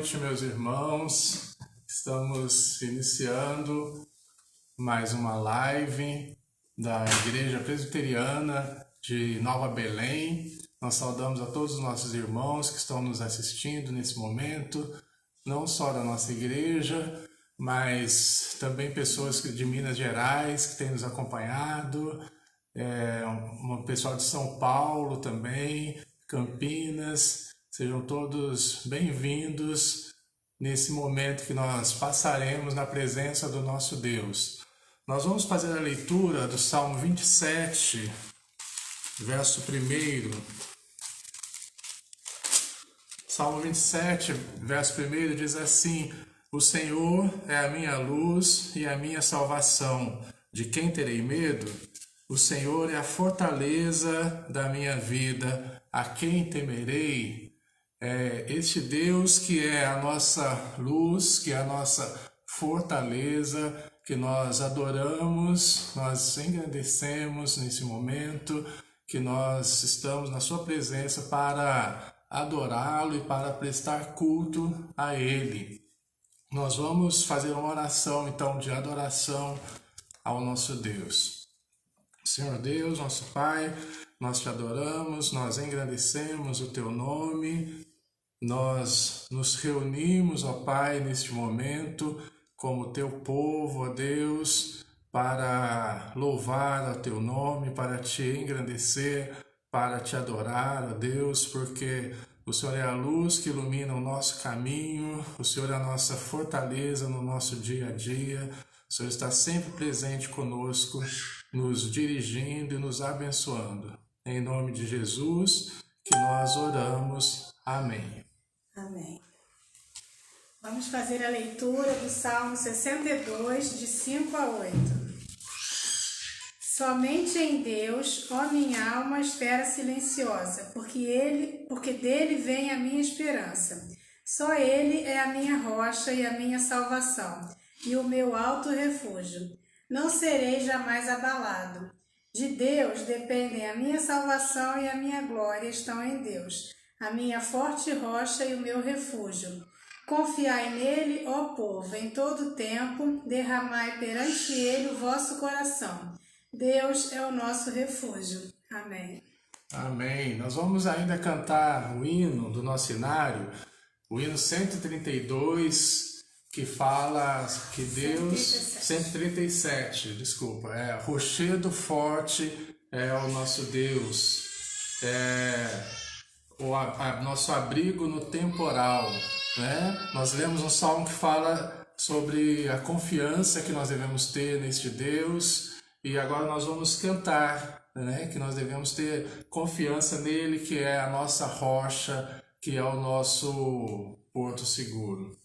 noite, meus irmãos. Estamos iniciando mais uma live da Igreja Presbiteriana de Nova Belém. Nós saudamos a todos os nossos irmãos que estão nos assistindo nesse momento, não só da nossa igreja, mas também pessoas de Minas Gerais que têm nos acompanhado, um pessoal de São Paulo também, Campinas. Sejam todos bem-vindos nesse momento que nós passaremos na presença do nosso Deus. Nós vamos fazer a leitura do Salmo 27, verso 1. Salmo 27, verso 1 diz assim: O Senhor é a minha luz e a minha salvação. De quem terei medo? O Senhor é a fortaleza da minha vida. A quem temerei? Este Deus que é a nossa luz, que é a nossa fortaleza, que nós adoramos, nós engrandecemos nesse momento, que nós estamos na sua presença para adorá-lo e para prestar culto a Ele. Nós vamos fazer uma oração então de adoração ao nosso Deus. Senhor Deus, nosso Pai, nós te adoramos, nós engrandecemos o teu nome, nós nos reunimos, ó Pai, neste momento, como teu povo, ó Deus, para louvar o teu nome, para te engrandecer, para te adorar, ó Deus, porque o Senhor é a luz que ilumina o nosso caminho, o Senhor é a nossa fortaleza no nosso dia a dia, o Senhor está sempre presente conosco, nos dirigindo e nos abençoando. Em nome de Jesus que nós oramos. Amém. Amém. Vamos fazer a leitura do Salmo 62, de 5 a 8. Somente em Deus, ó minha alma, espera silenciosa, porque dele vem a minha esperança. Só ele é a minha rocha e a minha salvação, e o meu alto refúgio. Não serei jamais abalado. De Deus dependem a minha salvação e a minha glória estão em Deus, a minha forte rocha e o meu refúgio. Confiai nele, ó povo, em todo tempo, derramai perante ele o vosso coração. Deus é o nosso refúgio. Amém. Amém. Nós vamos ainda cantar o hino do nosso inário, o hino 132, que fala que Deus... 137, desculpa. Rochedo forte é o nosso Deus. Nosso abrigo no temporal, né? Nós lemos um salmo que fala sobre a confiança que nós devemos ter neste Deus, e agora nós vamos cantar, né? Que nós devemos ter confiança nele, que é a nossa rocha, que é o nosso porto seguro.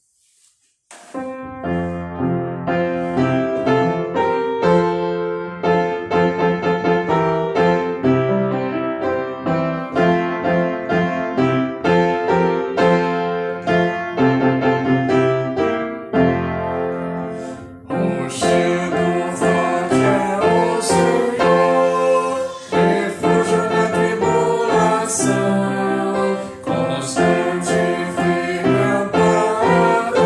Constante, firme amparador.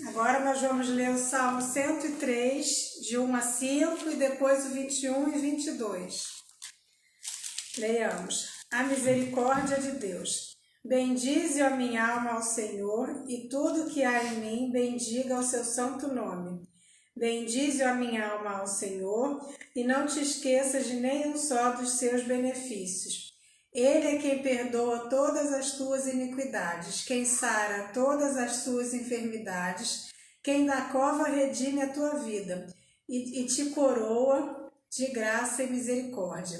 Agora nós vamos ler o Salmo 103, de 1 a 5, e depois o 21 e 22. Leiamos. A misericórdia de Deus. Bendize, ó minha alma, ao Senhor, e tudo que há em mim, bendiga o seu santo nome. Bendize, ó minha alma, ao Senhor, e não te esqueças de nenhum só dos seus benefícios. Ele é quem perdoa todas as tuas iniquidades, quem sara todas as tuas enfermidades, quem da cova redime a tua vida e te coroa de graça e misericórdia.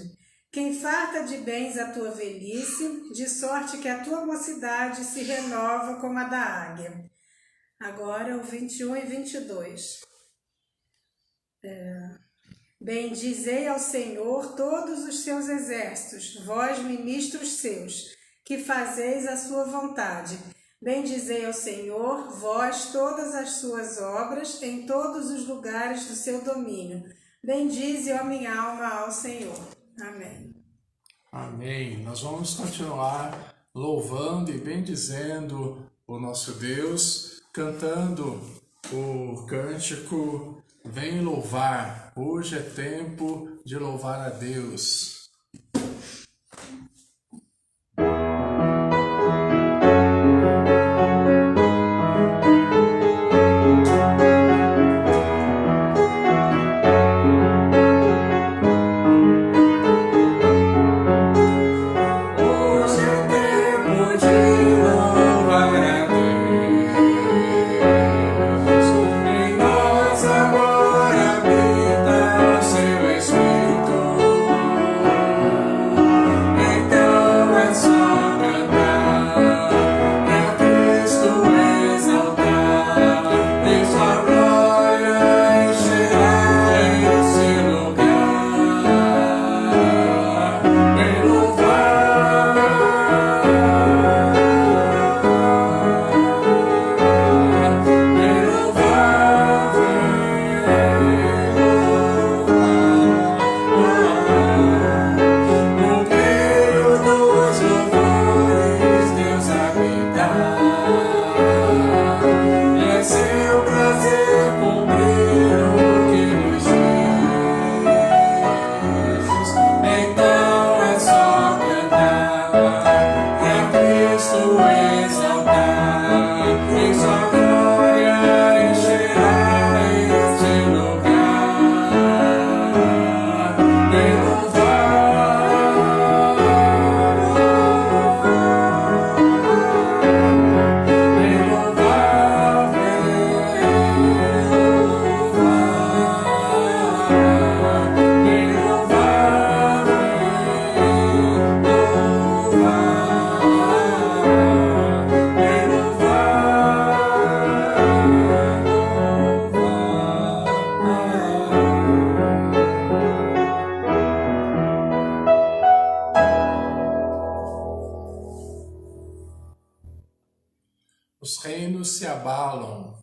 Quem farta de bens a tua velhice, de sorte que a tua mocidade se renova como a da águia. Agora o 21 e 22. Bendizei ao Senhor todos os seus exércitos, vós ministros seus, que fazeis a sua vontade. Bendizei ao Senhor, vós todas as suas obras, em todos os lugares do seu domínio. Bendize, ó minha alma, ao Senhor. Amém. Amém. Nós vamos continuar louvando e bendizendo o nosso Deus, cantando o cântico Vem louvar. Hoje é tempo de louvar a Deus. Os reinos se abalam.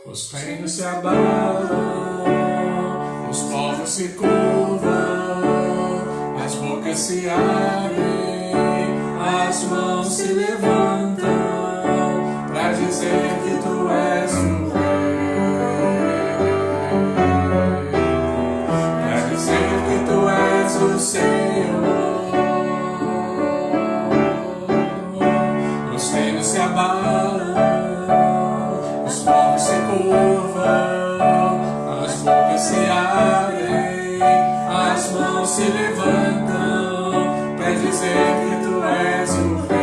Os reinos se abalam, os povos se curvam, as bocas se abrem, as mãos se levantam, para dizer que tu és o Rei, para dizer que tu és o Senhor. Os reinos se abalam, os povos se curvam, as bocas se abrem, as mãos se levantam, para dizer que tu és o Rei,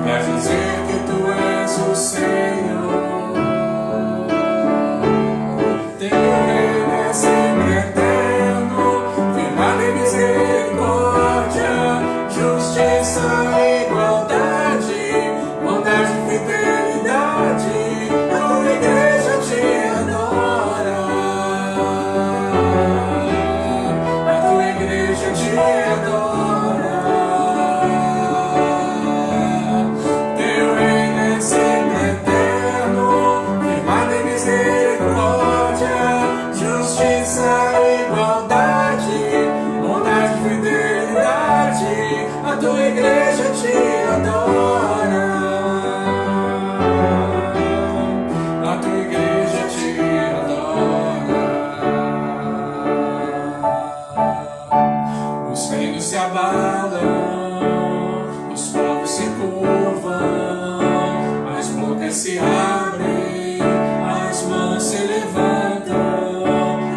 para dizer que tu és o Senhor. Teu reino é sempre eterno, firmado em misericórdia, justiça e igualdade, bondade e fidelidade. se abrem, as mãos se levantam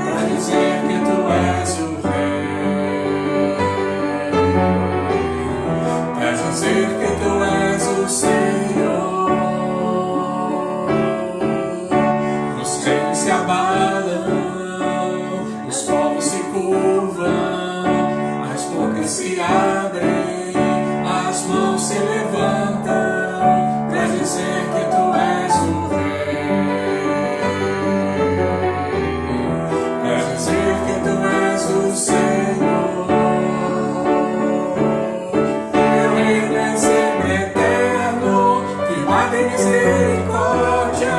para dizer que tu és o Rei, para dizer que tu és o Senhor. Os reinos se abalam, os povos se curvam, as bocas se abrem, as mãos se levantam para dizer que tu és o Rei, para dizer que tu és o Senhor. Teu reino é sempre eterno, firmado em misericórdia,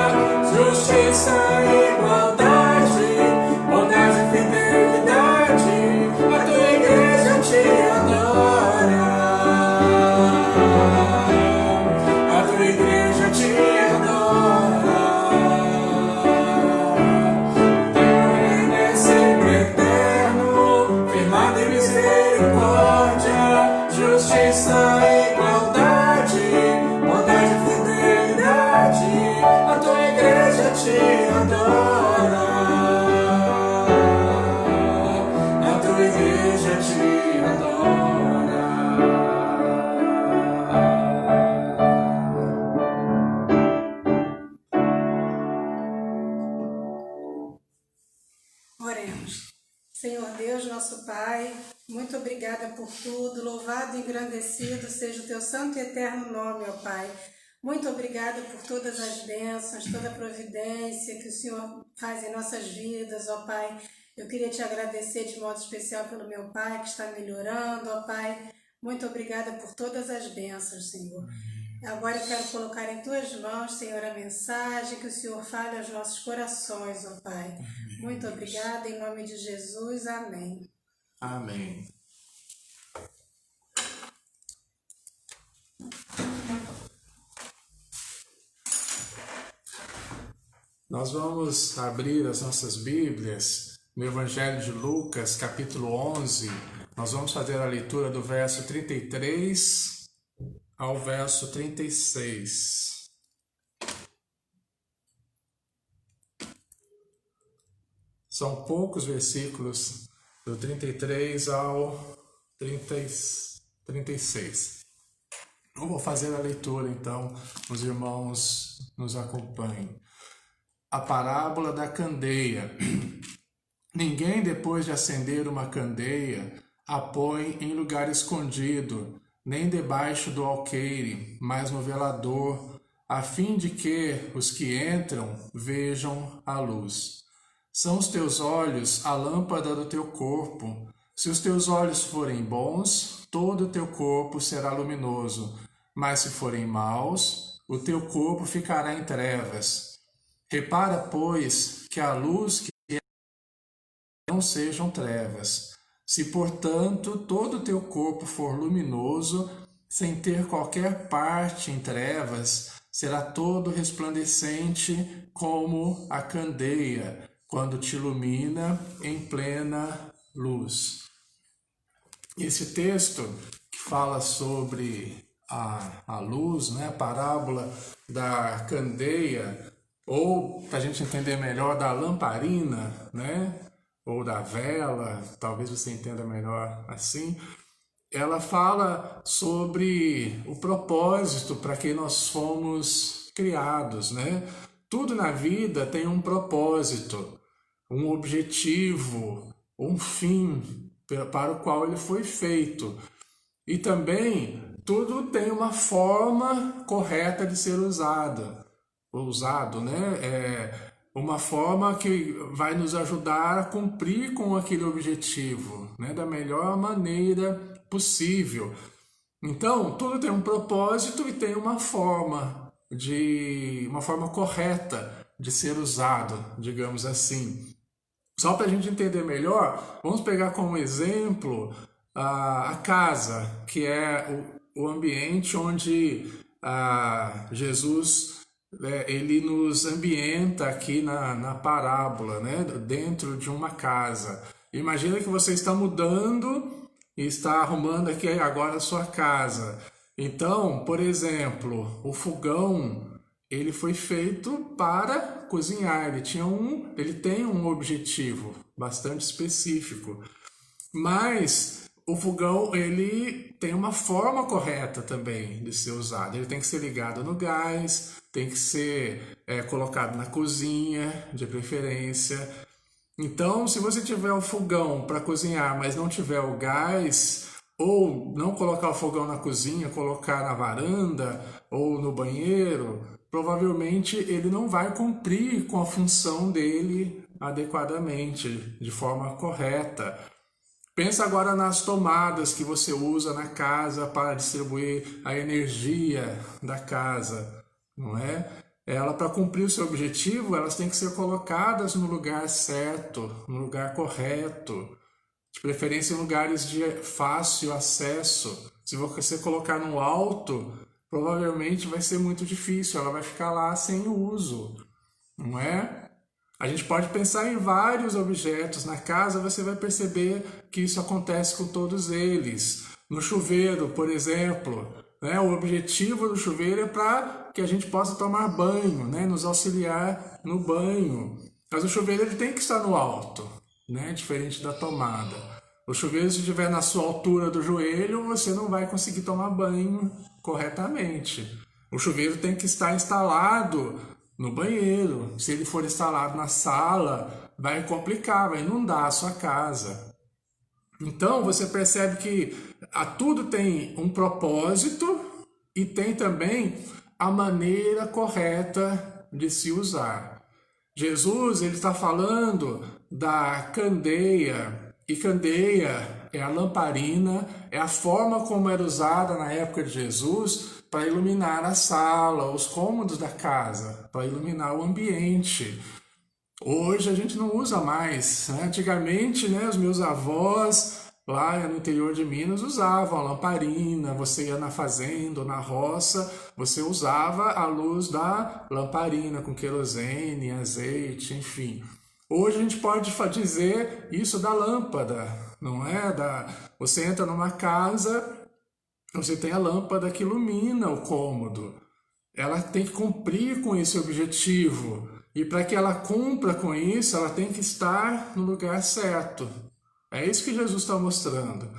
justiça e igualdade, bondade e fidelidade. A tua igreja te adora. A tua igreja te adora. Teu reino é sempre eterno, firmado em misericórdia, justiça e igualdade, bondade e fidelidade. A tua igreja te adora. A tua igreja te adora. Oremos. Senhor Deus, nosso Pai, muito obrigada por tudo, louvado e engrandecido seja o teu santo e eterno nome, ó Pai. Muito obrigada por todas as bênçãos, toda a providência que o Senhor faz em nossas vidas, ó Pai. Eu queria te agradecer de modo especial pelo meu pai que está melhorando, ó Pai. Muito obrigada por todas as bênçãos, Senhor. Agora eu quero colocar em tuas mãos, Senhor, a mensagem que o Senhor fale aos nossos corações, ó Pai. Muito obrigada, em nome de Jesus. Amém. Amém. Nós vamos abrir as nossas Bíblias no Evangelho de Lucas, capítulo 11. Nós vamos fazer a leitura do verso 33 ao verso 36. São poucos versículos, do 33 ao 36. Eu vou fazer a leitura, então, os irmãos nos acompanhem. A parábola da candeia. Ninguém, depois de acender uma candeia, a põe em lugar escondido, nem debaixo do alqueire, mas no velador, a fim de que os que entram vejam a luz. São os teus olhos a lâmpada do teu corpo. Se os teus olhos forem bons, todo o teu corpo será luminoso, mas se forem maus, o teu corpo ficará em trevas. Repara, pois, que a luz que não sejam trevas. Se, portanto, todo o teu corpo for luminoso, sem ter qualquer parte em trevas, será todo resplandecente como a candeia, quando te ilumina em plena luz. Esse texto que fala sobre a luz, né, a parábola da candeia, ou, para a gente entender melhor, da lamparina, né? Ou da vela, talvez você entenda melhor assim, ela fala sobre o propósito para que nós fomos criados, né? Tudo na vida tem um propósito, um objetivo, um fim para o qual ele foi feito. E também tudo tem uma forma correta de ser usado, né? Uma forma que vai nos ajudar a cumprir com aquele objetivo, né? Da melhor maneira possível. Então, tudo tem um propósito e tem uma forma correta de ser usado, digamos assim. Só para a gente entender melhor, vamos pegar como exemplo a casa, que é o ambiente onde Jesus ele nos ambienta aqui na parábola, né? Dentro de uma casa. Imagina que você está mudando e está arrumando aqui agora a sua casa. Então, por exemplo, o fogão ele foi feito para cozinhar, ele tem um objetivo bastante específico. Mas o fogão, ele tem uma forma correta também de ser usado. Ele tem que ser ligado no gás, tem que ser colocado na cozinha, de preferência. Então, se você tiver o fogão para cozinhar, mas não tiver o gás, ou não colocar o fogão na cozinha, colocar na varanda ou no banheiro, provavelmente ele não vai cumprir com a função dele adequadamente, de forma correta. Pensa agora nas tomadas que você usa na casa para distribuir a energia da casa, não é? Ela, para cumprir o seu objetivo, elas têm que ser colocadas no lugar certo, no lugar correto, de preferência em lugares de fácil acesso. Se você colocar no alto, provavelmente vai ser muito difícil, ela vai ficar lá sem uso, não é? A gente pode pensar em vários objetos na casa, você vai perceber que isso acontece com todos eles. No chuveiro, por exemplo, né, o objetivo do chuveiro é para que a gente possa tomar banho, né, nos auxiliar no banho. Mas o chuveiro ele tem que estar no alto, né, diferente da tomada. O chuveiro, se estiver na sua altura do joelho, você não vai conseguir tomar banho corretamente. O chuveiro tem que estar instalado no banheiro. Se ele for instalado na sala, vai complicar, vai inundar a sua casa. Então você percebe que tudo tem um propósito e tem também a maneira correta de se usar. Jesus ele está falando da candeia, e candeia é a lamparina, é a forma como era usada na época de Jesus para iluminar a sala, os cômodos da casa, para iluminar o ambiente. Hoje a gente não usa mais, né? Antigamente, né, os meus avós lá no interior de Minas usavam a lamparina. Você ia na fazenda ou na roça, você usava a luz da lamparina com querosene, azeite, enfim. Hoje a gente pode dizer isso da lâmpada, não é? Você entra numa casa, você tem a lâmpada que ilumina o cômodo. Ela tem que cumprir com esse objetivo. E para que ela cumpra com isso, ela tem que estar no lugar certo. É isso que Jesus está mostrando.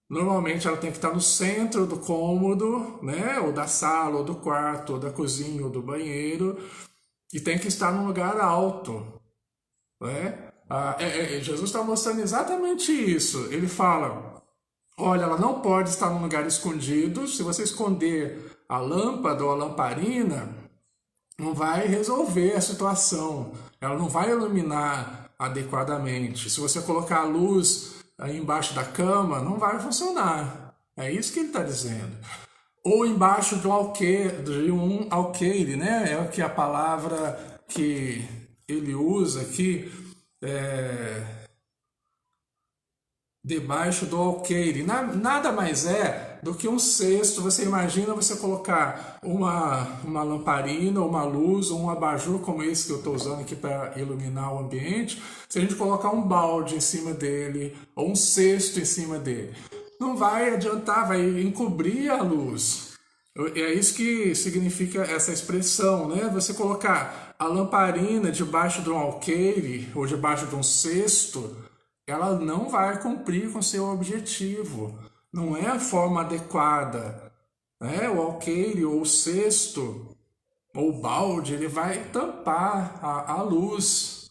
Normalmente ela tem que estar no centro do cômodo, né? Ou da sala, ou do quarto, ou da cozinha, ou do banheiro. E tem que estar num lugar alto. Né? Jesus está mostrando exatamente isso. Ele fala, olha, ela não pode estar num lugar escondido. Se você esconder a lâmpada ou a lamparina, não vai resolver a situação. Ela não vai iluminar adequadamente. Se você colocar a luz aí embaixo da cama, não vai funcionar. É isso que ele está dizendo. Ou embaixo de um alqueire, né? É que a palavra que ele usa aqui, debaixo do alqueire. Nada mais é do que um cesto. Você imagina você colocar uma lamparina, uma luz, ou um abajur como esse que eu estou usando aqui para iluminar o ambiente. Se a gente colocar um balde em cima dele, ou um cesto em cima dele, não vai adiantar, vai encobrir a luz. É isso que significa essa expressão, né? Você colocar a lamparina debaixo de um alqueire ou debaixo de um cesto, ela não vai cumprir com seu objetivo. Não é a forma adequada. Né? O alqueire ou o cesto ou o balde, ele vai tampar a luz.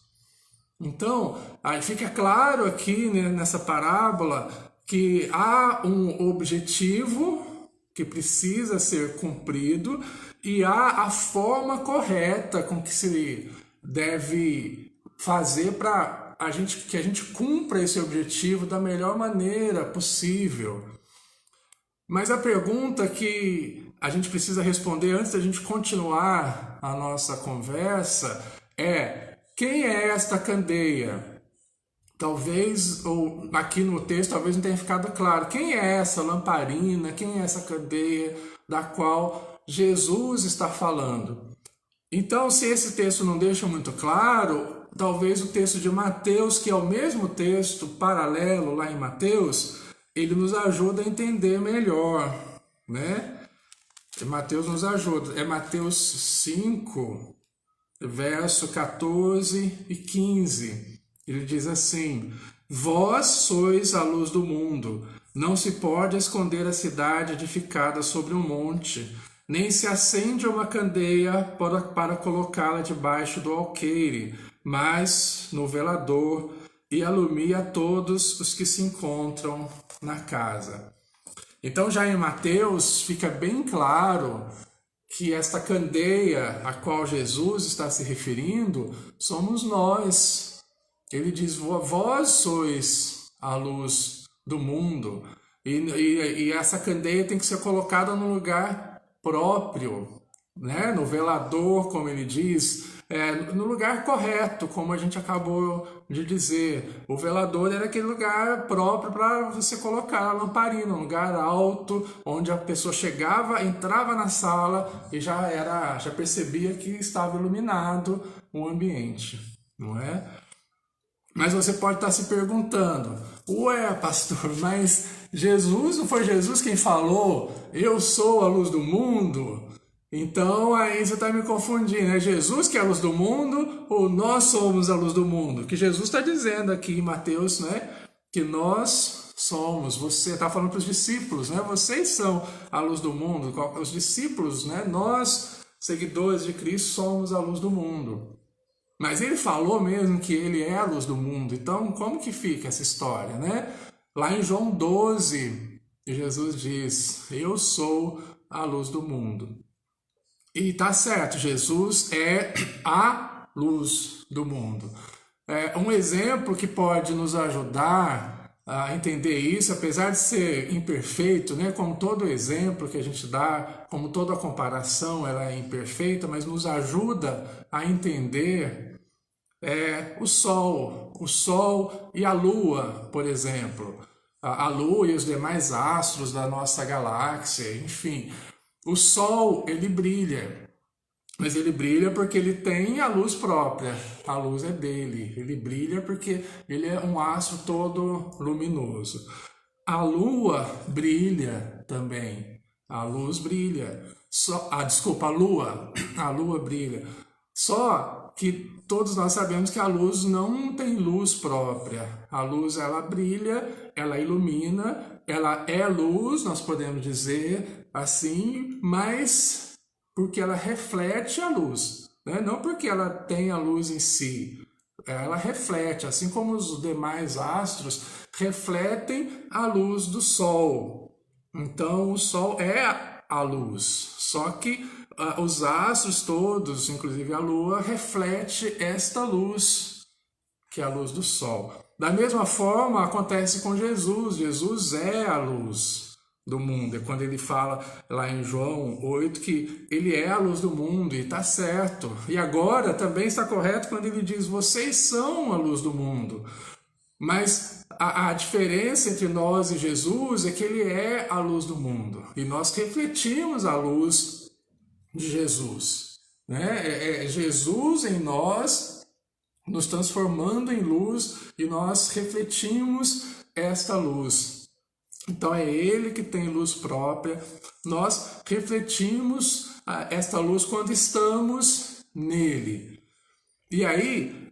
Então, aí fica claro aqui, né, nessa parábola que há um objetivo que precisa ser cumprido e há a forma correta com que se deve fazer para que a gente cumpra esse objetivo da melhor maneira possível. Mas a pergunta que a gente precisa responder antes da gente continuar a nossa conversa é: quem é esta candeia? Talvez, ou aqui no texto, talvez não tenha ficado claro. Quem é essa lamparina? Quem é essa candeia da qual Jesus está falando? Então, se esse texto não deixa muito claro, talvez o texto de Mateus, que é o mesmo texto paralelo lá em Mateus, ele nos ajuda a entender melhor, né? Mateus nos ajuda. É Mateus 5, verso 14 e 15. Ele diz assim: vós sois a luz do mundo. Não se pode esconder a cidade edificada sobre um monte, nem se acende uma candeia para colocá-la debaixo do alqueire, mas no velador, e alumia todos os que se encontram na casa. Então, já em Mateus, fica bem claro que esta candeia a qual Jesus está se referindo somos nós. Ele diz: vós sois a luz do mundo. E essa candeia tem que ser colocada no lugar próprio, né? No velador, como ele diz, no lugar correto, como a gente acabou de dizer. O velador era aquele lugar próprio para você colocar a lamparina, um lugar alto, onde a pessoa chegava, entrava na sala e já percebia que estava iluminado o ambiente, não é? Mas você pode estar se perguntando: ué, pastor, mas Jesus, não foi Jesus quem falou, eu sou a luz do mundo? Então aí você está me confundindo, é Jesus que é a luz do mundo ou nós somos a luz do mundo? Que Jesus está dizendo aqui em Mateus, né? Que nós somos, você está falando para os discípulos, né? Vocês são a luz do mundo, os discípulos, né? Nós, seguidores de Cristo, somos a luz do mundo. Mas ele falou mesmo que ele é a luz do mundo. Então, como que fica essa história, né? Lá em João 12, Jesus diz: eu sou a luz do mundo. E tá certo, Jesus é a luz do mundo. Um exemplo que pode nos ajudar a entender isso, apesar de ser imperfeito, né? Como todo exemplo que a gente dá, como toda comparação, ela é imperfeita, mas nos ajuda a entender o Sol e a Lua, por exemplo. A Lua e os demais astros da nossa galáxia, enfim. O Sol, ele brilha, mas ele brilha porque ele tem a luz própria, a luz é dele. Ele brilha porque ele é um astro todo luminoso. A Lua brilha também, a luz brilha. A Lua brilha. Só que todos nós sabemos que a luz não tem luz própria. A luz, ela brilha, ela ilumina, ela é luz, nós podemos dizer assim, mas porque ela reflete a luz, né? Não porque ela tem a luz em si. Ela reflete, assim como os demais astros refletem a luz do Sol. Então, o Sol é a luz, só que os astros todos, inclusive a Lua, reflete esta luz, que é a luz do Sol. Da mesma forma, acontece com Jesus. Jesus é a luz do mundo. É quando ele fala lá em João 8 que ele é a luz do mundo, e está certo. E agora também está correto quando ele diz: vocês são a luz do mundo. Mas a diferença entre nós e Jesus é que ele é a luz do mundo. E nós refletimos a luz de Jesus, né? É Jesus em nós, nos transformando em luz, e nós refletimos esta luz. Então é ele que tem luz própria. Nós refletimos esta luz quando estamos nele. E aí,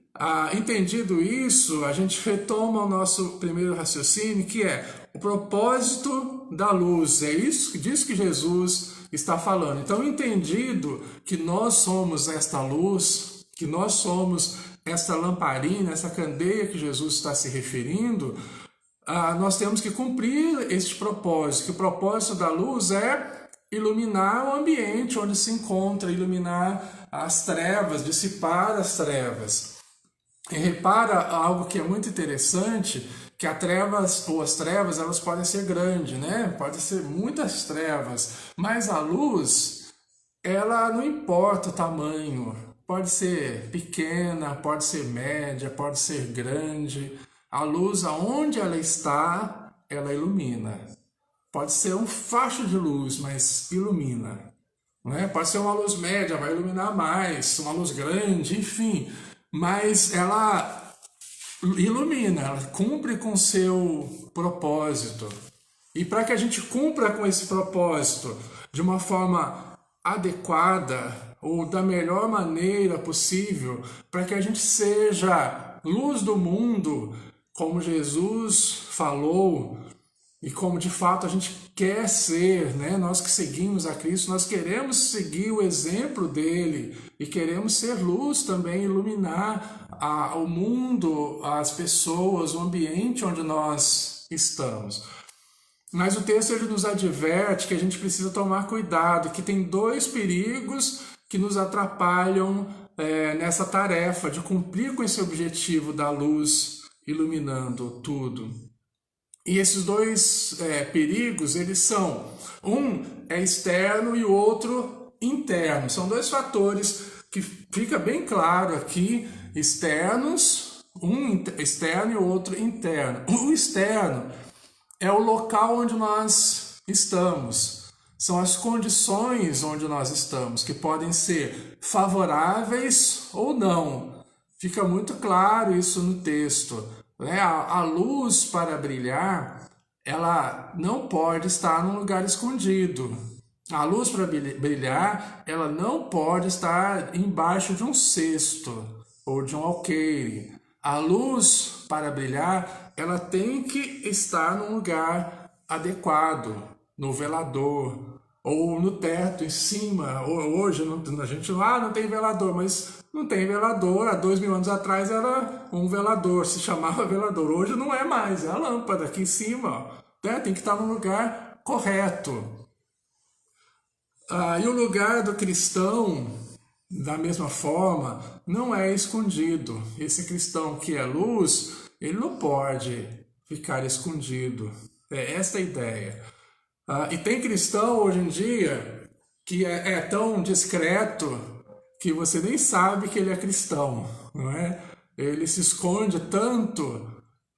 entendido isso, a gente retoma o nosso primeiro raciocínio, que é o propósito da luz. É disso que Jesus está falando. Então, entendido que nós somos esta luz, que nós somos esta lamparina, essa candeia que Jesus está se referindo, nós temos que cumprir este propósito, que o propósito da luz é iluminar o ambiente onde se encontra, iluminar as trevas, dissipar as trevas. E repara algo que é muito interessante, que as trevas elas podem ser grandes, né? Podem ser muitas trevas, mas a luz, ela não importa o tamanho, pode ser pequena, pode ser média, pode ser grande. A luz, aonde ela está, ela ilumina. Pode ser um facho de luz, mas ilumina. Não é? Pode ser uma luz média, vai iluminar mais, uma luz grande, enfim. Mas ela ilumina, ela cumpre com o seu propósito. E para que a gente cumpra com esse propósito, de uma forma adequada ou da melhor maneira possível, para que a gente seja luz do mundo, como Jesus falou, e como de fato a gente quer ser, né? Nós que seguimos a Cristo, nós queremos seguir o exemplo dele e queremos ser luz também, iluminar o mundo, as pessoas, o ambiente onde nós estamos. Mas o texto ele nos adverte que a gente precisa tomar cuidado, que tem dois perigos que nos atrapalham nessa tarefa de cumprir com esse objetivo da luz iluminando tudo. E esses dois perigos, eles são, um é externo e o outro interno. São dois fatores que fica bem claro aqui, externos, um externo e o outro interno. O externo é o local onde nós estamos, são as condições onde nós estamos, que podem ser favoráveis ou não. Fica muito claro isso no texto. A luz para brilhar, ela não pode estar num lugar escondido. A luz para brilhar, ela não pode estar embaixo de um cesto ou de um alqueire. A luz para brilhar, ela tem que estar num lugar adequado, no velador ou no teto, em cima. Hoje a gente não tem velador, mas não tem velador. Há 2000 anos atrás era um velador, se chamava velador. Hoje não é mais, é a lâmpada aqui em cima. Tem que estar no lugar correto. E o lugar do cristão, da mesma forma, não é escondido. Esse cristão que é luz, ele não pode ficar escondido. É esta a ideia. E tem cristão hoje em dia que é tão discreto que você nem sabe que ele é cristão, não é? Ele se esconde tanto,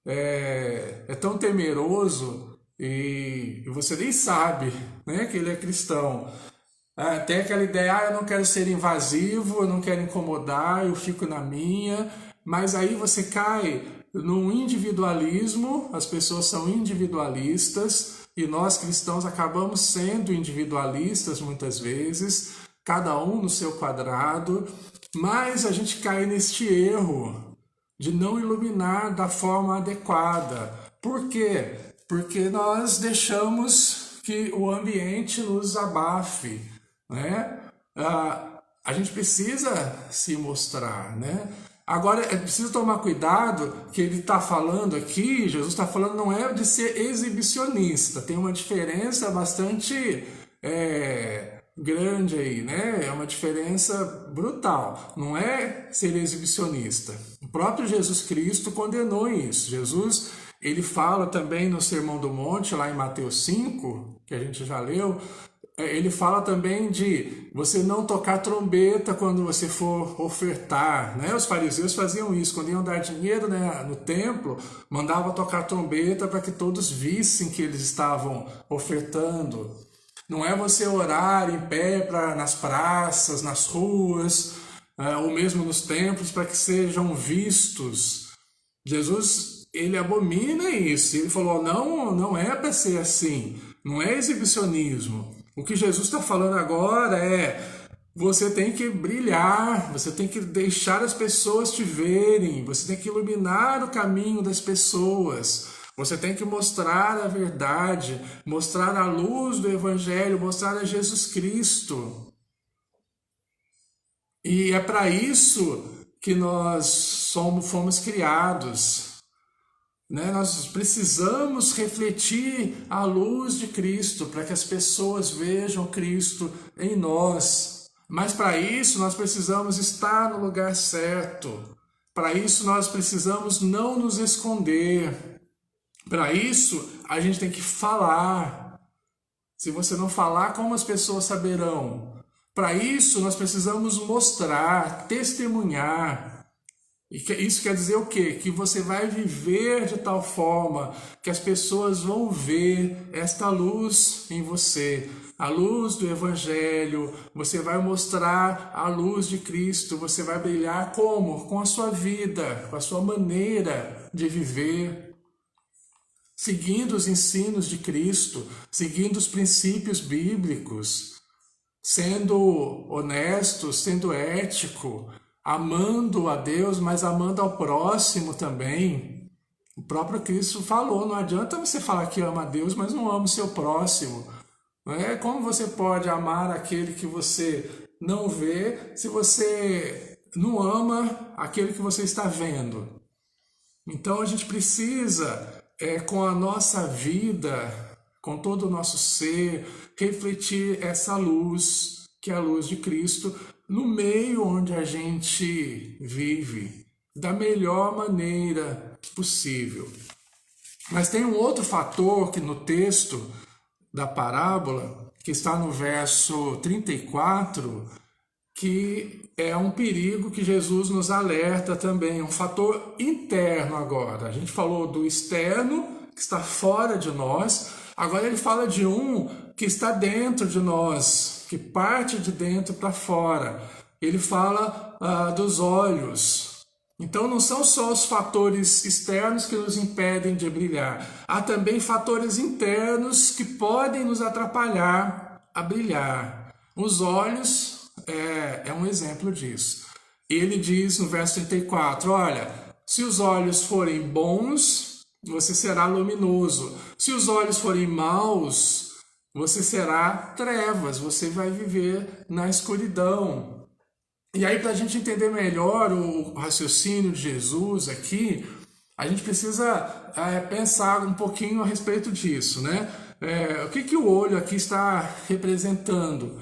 é tão temeroso e você nem sabe, né, que ele é cristão. Tem aquela ideia, eu não quero ser invasivo, eu não quero incomodar, eu fico na minha, mas aí você cai num individualismo, as pessoas são individualistas, e nós cristãos acabamos sendo individualistas muitas vezes, cada um no seu quadrado, mas a gente cai neste erro de não iluminar da forma adequada. Por quê? Porque nós deixamos que o ambiente nos abafe, né? A gente precisa se mostrar, né? Agora, é preciso tomar cuidado que ele está falando aqui, Jesus está falando, não é de ser exibicionista, tem uma diferença bastante grande aí, né? É uma diferença brutal, não é ser exibicionista. O próprio Jesus Cristo condenou isso. Jesus, ele fala também no Sermão do Monte, lá em Mateus 5, que a gente já leu, ele fala também de você não tocar trombeta quando você for ofertar, né? Os fariseus faziam isso, quando iam dar dinheiro, né, no templo, mandavam tocar trombeta para que todos vissem que eles estavam ofertando. Não é você orar em pé nas praças, nas ruas, ou mesmo nos templos, para que sejam vistos. Jesus, ele abomina isso. Ele falou, não é para ser assim, não é exibicionismo. O que Jesus está falando agora é, você tem que brilhar, você tem que deixar as pessoas te verem, você tem que iluminar o caminho das pessoas, você tem que mostrar a verdade, mostrar a luz do Evangelho, mostrar a Jesus Cristo. E é para isso que nós fomos criados. Nós precisamos refletir a luz de Cristo para que as pessoas vejam Cristo em nós. Mas para isso nós precisamos estar no lugar certo. Para isso nós precisamos não nos esconder. Para isso a gente tem que falar. Se você não falar, como as pessoas saberão? Para isso nós precisamos mostrar, testemunhar. E isso quer dizer o quê? Que você vai viver de tal forma que as pessoas vão ver esta luz em você, a luz do Evangelho. Você vai mostrar a luz de Cristo, você vai brilhar como? Com a sua vida, com a sua maneira de viver. seguindo os ensinos de Cristo, seguindo os princípios bíblicos, sendo honesto, sendo ético, amando a Deus, mas amando ao próximo também. O próprio Cristo falou, não adianta você falar que ama a Deus, mas não ama o seu próximo. Não é? Como você pode amar aquele que você não vê se você não ama aquele que você está vendo? Então a gente precisa, com a nossa vida, com todo o nosso ser, refletir essa luz, que é a luz de Cristo, no meio onde a gente vive, da melhor maneira possível. Mas tem um outro fator que no texto da parábola, que está no verso 34, que é um perigo que Jesus nos alerta também, um fator interno agora. A gente falou do externo, que está fora de nós, agora ele fala de um que está dentro de nós, que parte de dentro para fora. Ele fala dos olhos. Então não são só os fatores externos que nos impedem de brilhar, há também fatores internos que podem nos atrapalhar a brilhar. Os olhos é um exemplo disso. Ele diz no verso 34, olha, se os olhos forem bons, você será luminoso. Se os olhos forem maus, você será trevas, você vai viver na escuridão. E aí, para a gente entender melhor o raciocínio de Jesus aqui, a gente precisa pensar um pouquinho a respeito disso, né? O que o olho aqui está representando?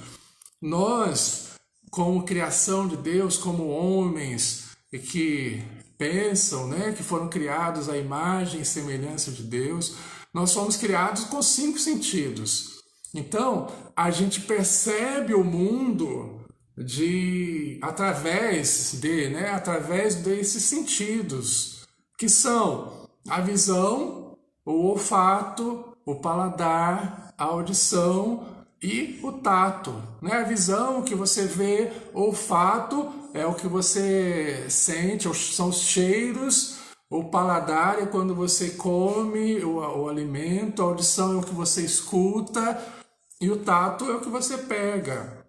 Nós, como criação de Deus, como homens que pensam, né, que foram criados à imagem e semelhança de Deus, nós fomos criados com 5 sentidos. Então, a gente percebe o mundo através desses sentidos, que são a visão, o olfato, o paladar, a audição e o tato. Né? A visão, o que você vê, o olfato é o que você sente, são os cheiros, o paladar é quando você come o alimento, a audição é o que você escuta e o tato é o que você pega.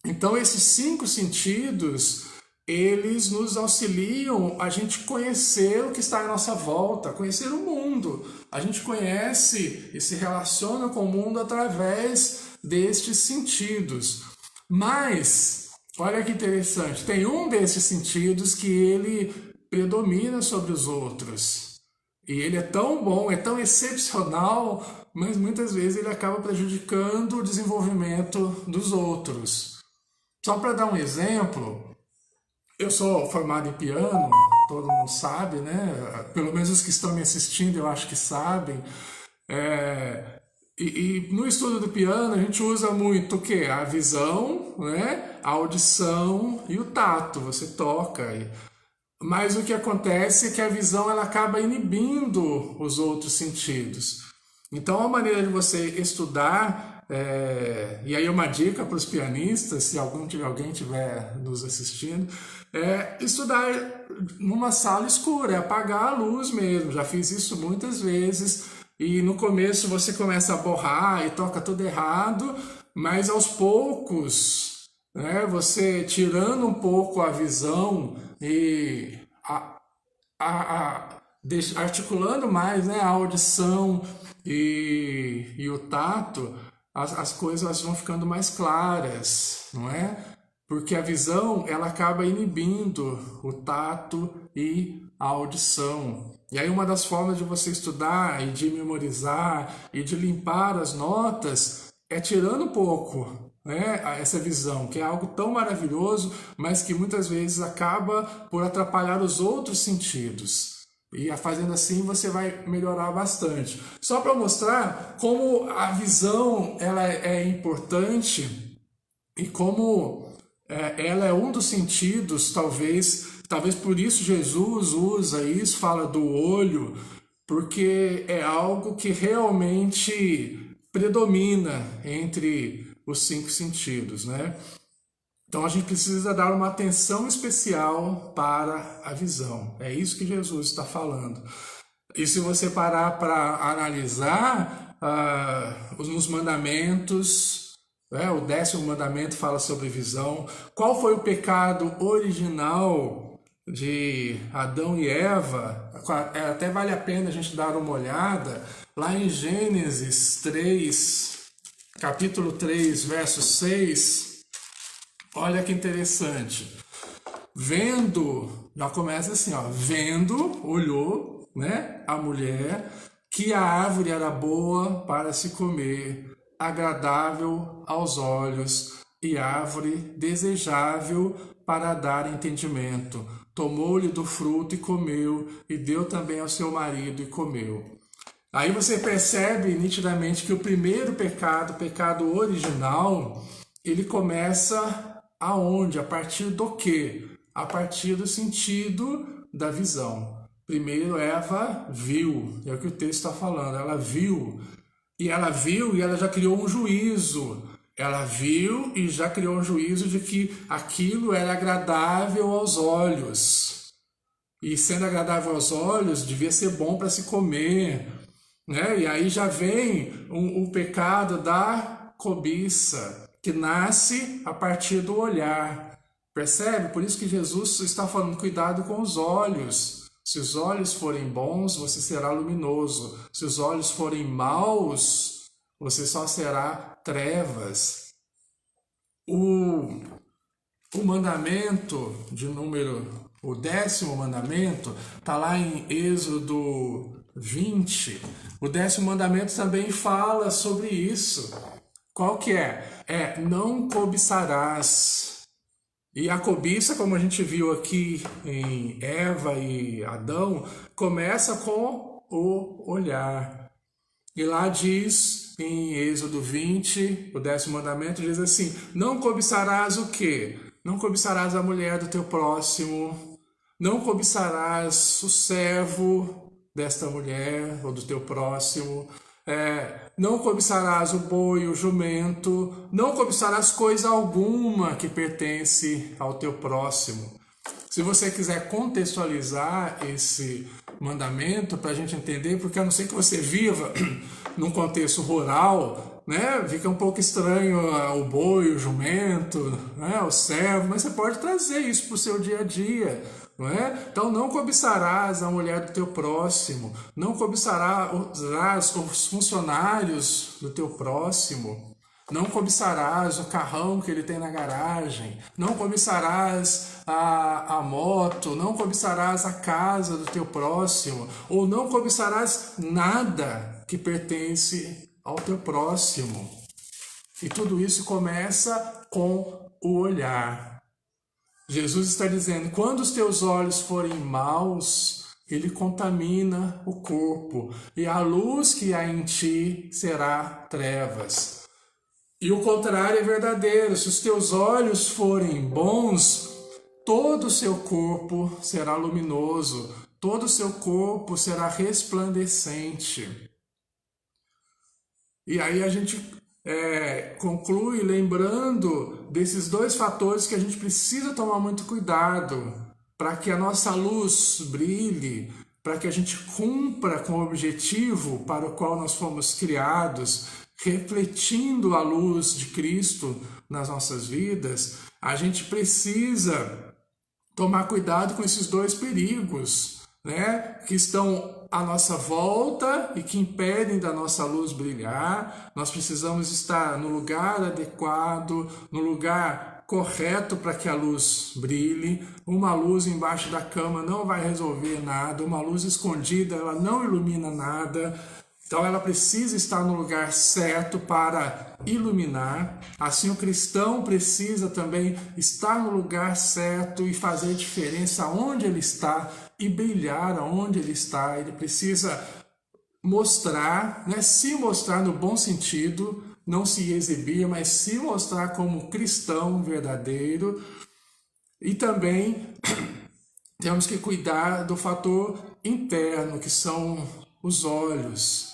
Então, esses 5 sentidos, eles nos auxiliam a gente conhecer o que está à nossa volta, conhecer o mundo. A gente conhece e se relaciona com o mundo através destes sentidos. Mas, olha que interessante, tem um desses sentidos que ele predomina sobre os outros. E ele é tão bom, é tão excepcional, mas muitas vezes ele acaba prejudicando o desenvolvimento dos outros. Só para dar um exemplo, eu sou formado em piano, todo mundo sabe, né? Pelo menos os que estão me assistindo eu acho que sabem. E no estudo do piano a gente usa muito o quê? A visão, né? A audição e o tato, você toca. Mas o que acontece é que a visão ela acaba inibindo os outros sentidos. Então a maneira de você estudar, e aí uma dica para os pianistas, se alguém estiver nos assistindo, estudar numa sala escura, apagar a luz mesmo. Já fiz isso muitas vezes e no começo você começa a borrar e toca tudo errado, mas aos poucos, né, você tirando um pouco a visão e articulando mais, né, a audição e o tato, as coisas vão ficando mais claras, não é? Porque a visão ela acaba inibindo o tato e a audição. E aí uma das formas de você estudar e de memorizar e de limpar as notas é tirando um pouco, né, essa visão, que é algo tão maravilhoso, mas que muitas vezes acaba por atrapalhar os outros sentidos. E fazendo assim você vai melhorar bastante. Só para mostrar como a visão ela é importante e como ela é um dos sentidos, talvez por isso Jesus usa isso, fala do olho, porque é algo que realmente predomina entre os 5 sentidos, né? Então a gente precisa dar uma atenção especial para a visão. É isso que Jesus está falando. E se você parar para analisar nos mandamentos, o 10º mandamento fala sobre visão. Qual foi o pecado original de Adão e Eva? Até vale a pena a gente dar uma olhada lá em Gênesis 3, capítulo 3, verso 6. Olha que interessante. Vendo, já começa assim, vendo, olhou, né, a mulher, que a árvore era boa para se comer, agradável aos olhos e árvore desejável para dar entendimento. Tomou-lhe do fruto e comeu, e deu também ao seu marido e comeu. Aí você percebe nitidamente que o primeiro pecado, o pecado original, ele começa aonde? A partir do quê? A partir do sentido da visão. Primeiro Eva viu, é o que o texto está falando, ela viu e ela já criou um juízo. Ela viu e já criou um juízo de que aquilo era agradável aos olhos. E sendo agradável aos olhos, devia ser bom para se comer, né? E aí já vem o pecado da cobiça, que nasce a partir do olhar. Percebe? Por isso que Jesus está falando, cuidado com os olhos. Se os olhos forem bons, você será luminoso. Se os olhos forem maus, você só será trevas. O mandamento o 10º mandamento, está lá em Êxodo 20. O 10º mandamento também fala sobre isso. Qual que é? Não cobiçarás. E a cobiça, como a gente viu aqui em Eva e Adão, começa com o olhar. E lá diz, em Êxodo 20, o 10º mandamento, diz assim, não cobiçarás o quê? Não cobiçarás a mulher do teu próximo, não cobiçarás o servo desta mulher ou do teu próximo, não cobiçarás o boi, o jumento, não cobiçarás coisa alguma que pertence ao teu próximo. Se você quiser contextualizar esse mandamento para a gente entender, porque a não ser que você viva num contexto rural, né, fica um pouco estranho o boi, o jumento, né, o servo, mas você pode trazer isso para o seu dia a dia. Não é? Então não cobiçarás a mulher do teu próximo, não cobiçarás os funcionários do teu próximo, não cobiçarás o carrão que ele tem na garagem, não cobiçarás a moto, não cobiçarás a casa do teu próximo, ou não cobiçarás nada que pertence ao teu próximo. E tudo isso começa com o olhar. Jesus está dizendo, quando os teus olhos forem maus, ele contamina o corpo, e a luz que há em ti será trevas. E o contrário é verdadeiro, se os teus olhos forem bons, todo o seu corpo será luminoso, todo o seu corpo será resplandecente. E aí a gente conclui lembrando desses dois fatores que a gente precisa tomar muito cuidado para que a nossa luz brilhe, para que a gente cumpra com o objetivo para o qual nós fomos criados, refletindo a luz de Cristo nas nossas vidas. A gente precisa tomar cuidado com esses dois perigos, né, que estão à nossa volta e que impedem da nossa luz brilhar. Nós precisamos estar no lugar adequado, no lugar correto para que a luz brilhe. Uma luz embaixo da cama não vai resolver nada, uma luz escondida ela não ilumina nada. Então ela precisa estar no lugar certo para iluminar. Assim o cristão precisa também estar no lugar certo e fazer diferença onde ele está e brilhar onde ele está. Ele precisa mostrar, né, se mostrar no bom sentido, não se exibir, mas se mostrar como cristão verdadeiro. E também temos que cuidar do fator interno, que são os olhos.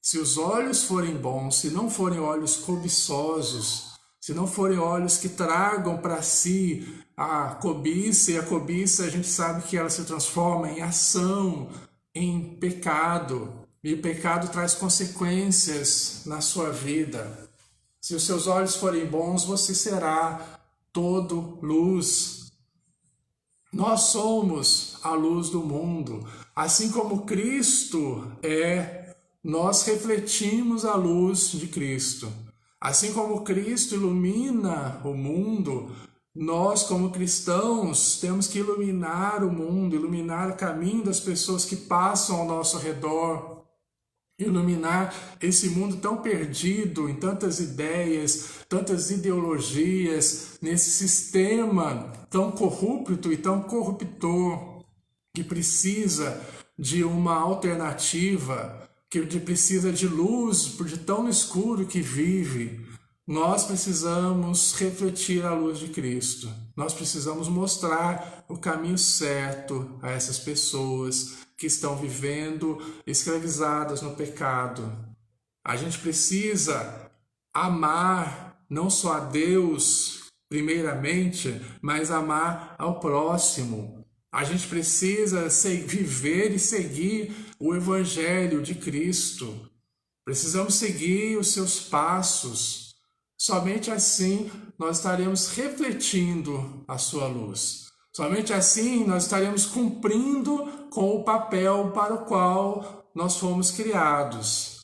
Se os olhos forem bons, se não forem olhos cobiçosos, se não forem olhos que tragam para si a cobiça, e a cobiça a gente sabe que ela se transforma em ação, em pecado, e o pecado traz consequências na sua vida. Se os seus olhos forem bons, você será todo luz. Nós somos a luz do mundo. Assim como Cristo é, nós refletimos a luz de Cristo. Assim como Cristo ilumina o mundo, nós, como cristãos, temos que iluminar o mundo, iluminar o caminho das pessoas que passam ao nosso redor, iluminar esse mundo tão perdido em tantas ideias, tantas ideologias, nesse sistema tão corrupto e tão corruptor, que precisa de uma alternativa, que precisa de luz, por de tão escuro que vive. Nós precisamos refletir a luz de Cristo. Nós precisamos mostrar o caminho certo a essas pessoas que estão vivendo escravizadas no pecado. A gente precisa amar não só a Deus, primeiramente, mas amar ao próximo. A gente precisa viver e seguir o Evangelho de Cristo. Precisamos seguir os seus passos. Somente assim nós estaremos refletindo a sua luz. Somente assim nós estaremos cumprindo com o papel para o qual nós fomos criados.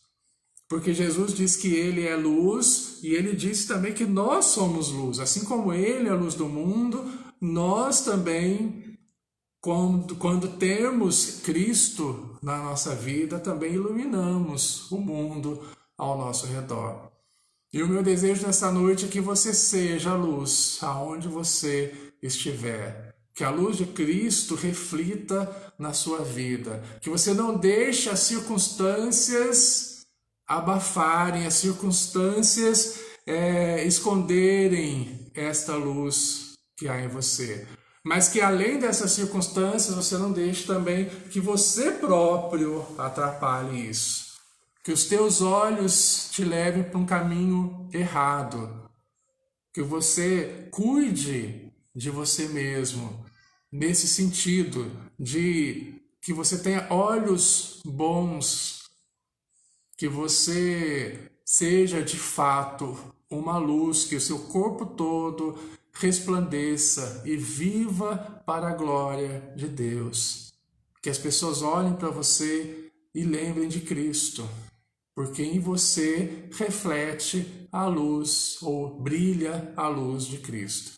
Porque Jesus diz que Ele é luz e Ele disse também que nós somos luz. Assim como Ele é a luz do mundo, nós também, quando temos Cristo na nossa vida, também iluminamos o mundo ao nosso redor. E o meu desejo nessa noite é que você seja a luz aonde você estiver. Que a luz de Cristo reflita na sua vida. Que você não deixe as circunstâncias abafarem, as circunstâncias esconderem esta luz que há em você. Mas que além dessas circunstâncias, você não deixe também que você próprio atrapalhe isso. Que os teus olhos te levem para um caminho errado. Que você cuide de você mesmo, nesse sentido de que você tenha olhos bons, que você seja de fato uma luz, que o seu corpo todo resplandeça e viva para a glória de Deus. Que as pessoas olhem para você e lembrem de Cristo, porque em você reflete a luz ou brilha a luz de Cristo.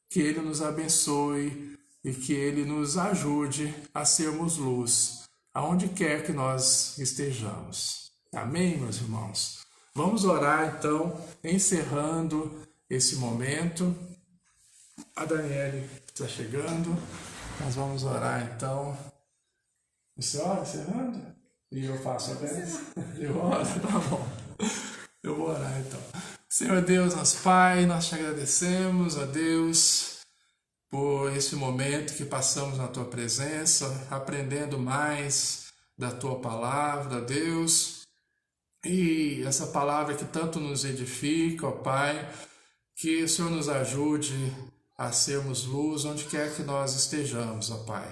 Que Ele nos abençoe e que Ele nos ajude a sermos luz, aonde quer que nós estejamos. Amém, meus irmãos? Vamos orar então, encerrando esse momento. A Daniele está chegando, nós vamos orar então. Você ora encerrando? E eu faço a bênção? Eu oro? Tá bom. Eu vou orar então. Senhor Deus, nosso Pai, nós te agradecemos, ó Deus, por esse momento que passamos na Tua presença, aprendendo mais da Tua palavra, ó Deus. E essa palavra que tanto nos edifica, ó Pai, que o Senhor nos ajude a sermos luz onde quer que nós estejamos, ó Pai.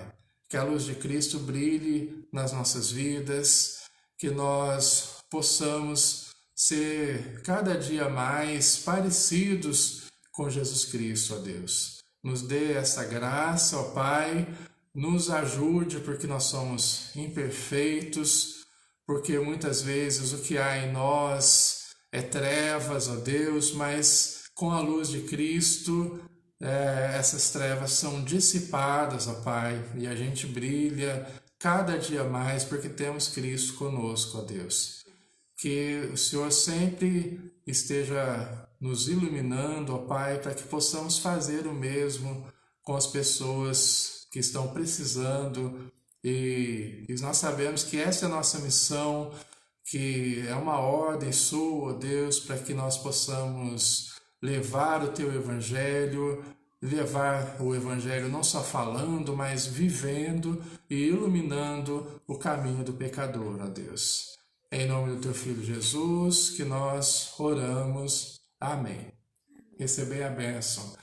Que a luz de Cristo brilhe nas nossas vidas, que nós possamos ser cada dia mais parecidos com Jesus Cristo, ó Deus. Nos dê essa graça, ó Pai, nos ajude porque nós somos imperfeitos, porque muitas vezes o que há em nós é trevas, ó Deus, mas com a luz de Cristo essas trevas são dissipadas, ó Pai, e a gente brilha cada dia mais porque temos Cristo conosco, ó Deus. Que o Senhor sempre esteja nos iluminando, ó Pai, para que possamos fazer o mesmo com as pessoas que estão precisando. E nós sabemos que essa é a nossa missão, que é uma ordem sua, ó Deus, para que nós possamos levar o Teu Evangelho, levar o Evangelho não só falando, mas vivendo e iluminando o caminho do pecador, ó Deus. Em nome do Teu Filho Jesus, que nós oramos. Amém. Recebei a bênção.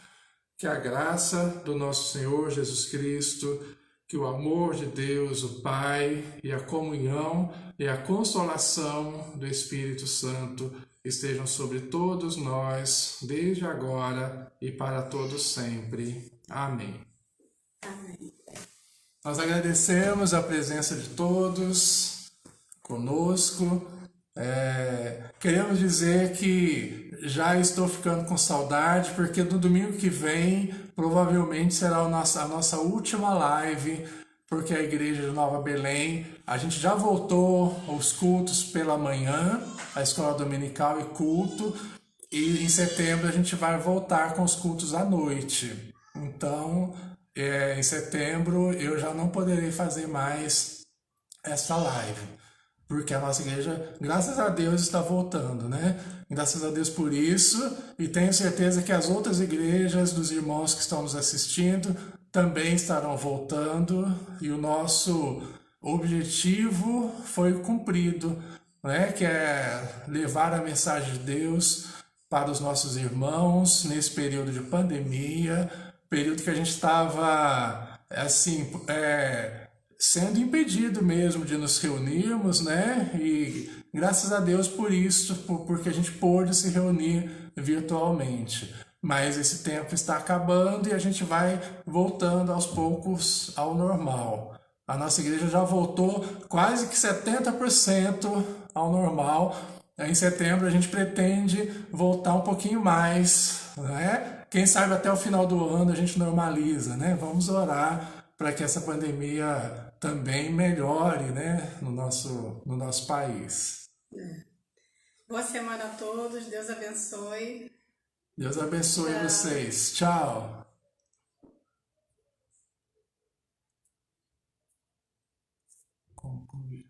Que a graça do nosso Senhor Jesus Cristo Que o amor de Deus, o Pai, e a comunhão e a consolação do Espírito Santo estejam sobre todos nós, desde agora e para todos sempre. Amém. Amém. Nós agradecemos a presença de todos conosco. Queremos dizer que já estou ficando com saudade, porque no domingo que vem provavelmente será a nossa última live, porque a igreja de Nova Belém, a gente já voltou aos cultos pela manhã, a escola dominical e culto, e em setembro a gente vai voltar com os cultos à noite. Então, em setembro eu já não poderei fazer mais essa live, porque a nossa igreja, graças a Deus, está voltando, né? Graças a Deus por isso, e tenho certeza que as outras igrejas dos irmãos que estão nos assistindo também estarão voltando, e o nosso objetivo foi cumprido, né? Que é levar a mensagem de Deus para os nossos irmãos nesse período de pandemia, período que a gente estava, assim, sendo impedido mesmo de nos reunirmos, né? E graças a Deus por isso, porque a gente pôde se reunir virtualmente. Mas esse tempo está acabando e a gente vai voltando aos poucos ao normal. A nossa igreja já voltou quase que 70% ao normal. Em setembro a gente pretende voltar um pouquinho mais, né? Quem sabe até o final do ano a gente normaliza, né? Vamos orar para que essa pandemia também melhore, né, no nosso país. Boa semana a todos, Deus abençoe. Deus abençoe vocês. Tchau. Concluir.